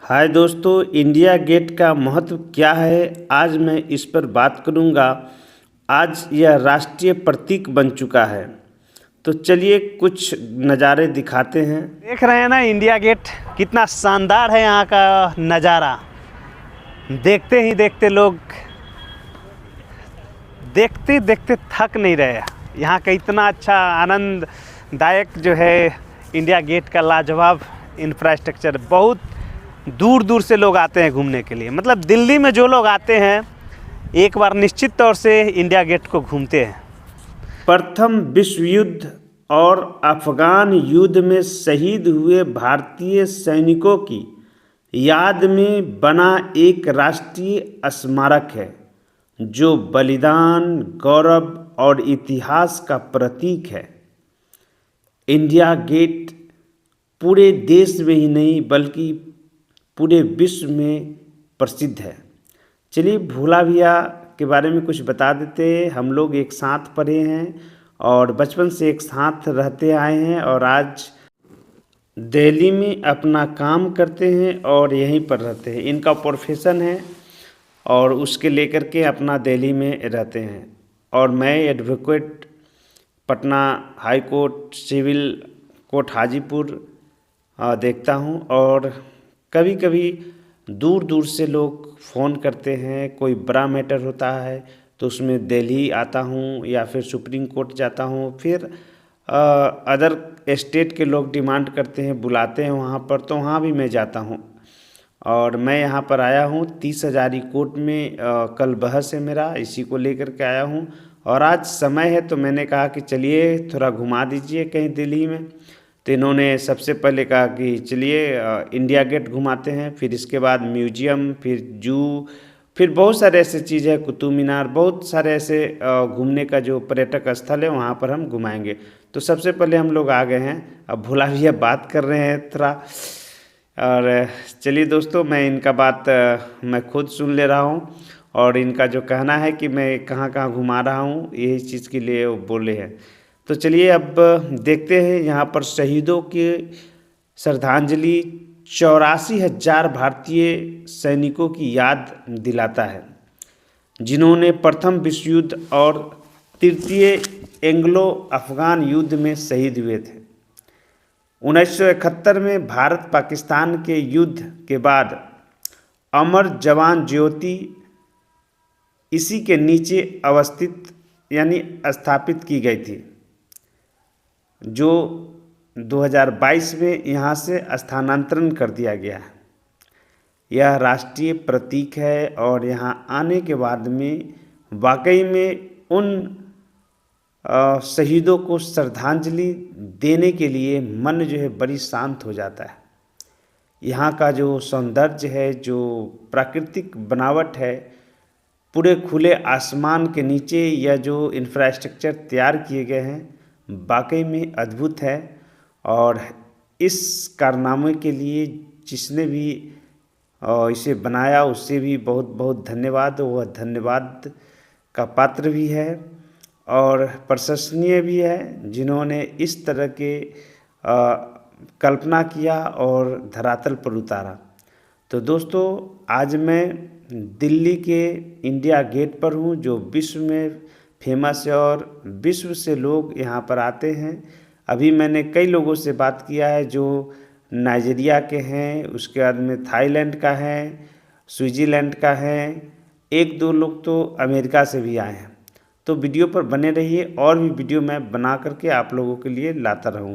हाय दोस्तों, India gate का महत्व क्या है, आज मैं इस पर बात करूंगा। आज यह राष्ट्रीय प्रतीक बन चुका है। तो चलिए कुछ नज़ारे दिखाते हैं। देख रहे हैं ना इंडिया गेट कितना शानदार है। यहाँ का नज़ारा देखते ही देखते लोग देखते देखते थक नहीं रहे। यहाँ का इतना अच्छा आनंददायक जो है इंडिया गेट का लाजवाब इंफ्रास्ट्रक्चर। बहुत दूर दूर से लोग आते हैं घूमने के लिए। मतलब दिल्ली में जो लोग आते हैं एक बार निश्चित तौर से इंडिया गेट को घूमते हैं। प्रथम विश्व युद्ध और अफगान युद्ध में शहीद हुए भारतीय सैनिकों की याद में बना एक राष्ट्रीय स्मारक है, जो बलिदान, गौरव और इतिहास का प्रतीक है। इंडिया गेट पूरे देश में ही नहीं बल्कि पूरे विश्व में प्रसिद्ध है। चलिए भोला भैया के बारे में कुछ बता देते हैं। हम लोग एक साथ पढ़े हैं और बचपन से एक साथ रहते आए हैं और आज दिल्ली में अपना काम करते हैं और यहीं पर रहते हैं। इनका प्रोफेशन है और उसके लेकर के अपना दिल्ली में रहते हैं। और मैं advocate Patna high court, civil court Hajipur देखता हूं। और कभी कभी दूर दूर से लोग फ़ोन करते हैं, कोई बड़ा मैटर होता है तो उसमें दिल्ली आता हूँ या फिर सुप्रीम कोर्ट जाता हूँ। फिर अदर स्टेट के लोग डिमांड करते हैं, बुलाते हैं वहाँ पर, तो वहाँ भी मैं जाता हूँ। और मैं यहाँ पर आया हूँ 30 हज़ारी कोर्ट में। कल बहस है मेरा, इसी को लेकर के आया हूँ। और आज समय है तो मैंने कहा कि चलिए थोड़ा घुमा दीजिए कहीं दिल्ली में। तो इन्होंने सबसे पहले कहा कि चलिए इंडिया गेट घुमाते हैं, फिर इसके बाद म्यूजियम, फिर जू, फिर बहुत सारे ऐसे चीज़ है, कुतुब मीनार, बहुत सारे ऐसे घूमने का जो पर्यटक स्थल है वहाँ पर हम घुमाएंगे। तो सबसे पहले हम लोग आ गए हैं। अब भोला भैया बात कर रहे हैं थोड़ा। और चलिए दोस्तों, मैं इनका बात मैं खुद सुन ले रहा हूँ। और इनका जो कहना है कि मैं कहाँ कहाँ घुमा रहा हूँ, यही चीज़ के लिए वो बोले हैं। तो चलिए अब देखते हैं। यहाँ पर शहीदों की श्रद्धांजलि 84,000 भारतीय सैनिकों की याद दिलाता है, जिन्होंने प्रथम विश्व युद्ध और तृतीय एंग्लो अफगान युद्ध में शहीद हुए थे। 1971 में भारत पाकिस्तान के युद्ध के बाद अमर जवान ज्योति इसी के नीचे अवस्थित यानी स्थापित की गई थी, जो 2022 में यहाँ से स्थानांतरण कर दिया गया है। यह राष्ट्रीय प्रतीक है और यहाँ आने के बाद में वाकई में उन शहीदों को श्रद्धांजलि देने के लिए मन जो है बड़ी शांत हो जाता है। यहाँ का जो सौंदर्य है, जो प्राकृतिक बनावट है, पूरे खुले आसमान के नीचे यह जो इंफ्रास्ट्रक्चर तैयार किए गए हैं वाकई में अद्भुत है। और इस कारनामे के लिए जिसने भी इसे बनाया उससे भी बहुत बहुत धन्यवाद। वह धन्यवाद का पात्र भी है और प्रशंसनीय भी है, जिन्होंने इस तरह के कल्पना किया और धरातल पर उतारा। तो दोस्तों, आज मैं दिल्ली के इंडिया गेट पर हूँ, जो विश्व में फेमस है और विश्व से लोग यहाँ पर आते हैं। अभी मैंने कई लोगों से बात किया है जो नाइजीरिया के हैं, उसके बाद में थाईलैंड का है, स्विट्ज़रलैंड का है, एक दो लोग तो अमेरिका से भी आए हैं। तो वीडियो पर बने रहिए, और भी वीडियो मैं बना करके आप लोगों के लिए लाता रहूँगा।